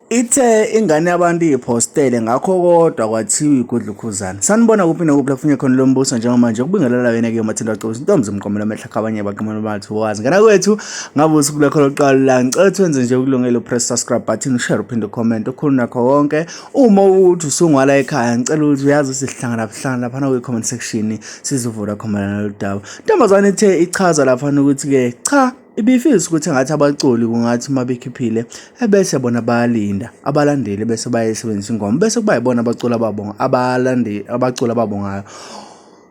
Ithe ingane yabantu ipostele ngakho kodwa kwathiwa igudla uKhuzani. Sanibona kuphi nakuphi lafunye khona lo mbuso njengamanje ukubingelela wena ke mathenda waqoza intombi zimqomela amehla kabanye baqhamela bathi wazi. Ngana kwethu ngabuza kulekho loqala la ngicela uthenze nje ukulungela press subscribe button share uphinde comment ukhuluma nakho wonke. Uma uthi usungwala ekhaya ngicela ukuthi uyazi sihlangana lapha na comment section sizovula khona nalo daba. Ntombazane ithe ichaza lapha ukuthi ke cha ibifisa ukuthi ngathi abaculi kungathi mabekhiphile ebese bona bayalinda abalandeli bese bayisebenzisa ingoma bese kuba yibona abaculi ababonga abalandeli abaculi ababongayo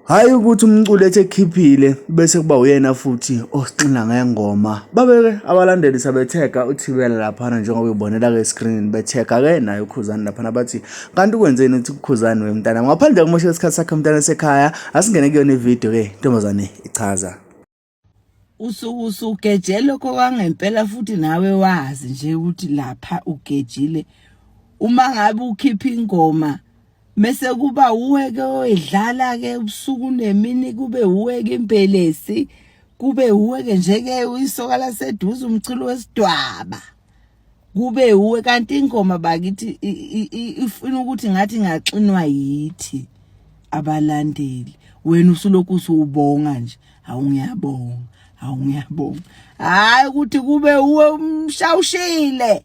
hayi ukuthi umculi ethe ekhiphile bese kuba uyena futhi osixina ngengoma babe abalandeli sabetheka uthibela lapha njengoba ubonela ke screen betheka ke naye uKhuzani lapha bathi kanti kwenzeni ukuthi uKhuzani wemntana ngaphandle komosha isikhathi sakhe umntana sekhaya asingene kuyona ivideo ke intombazane ichaza usugejele kwangempela futhi nawe wazi nje ukuthi lapha ugejile uma ngabe ukhipha ingoma mase kuba uweke oyidlala ke ubusuku nemini kube uweke impelesi kube uweke nje ke uyisoka laseduze umculo wesidwaba kube uwe kanti ingoma bakithi ifuna ukuthi ngathi ngaxinwa yithi abalandeli wena usuloku usubonga nje awungiyabonga hayi ukuthi kube uwe umshawushile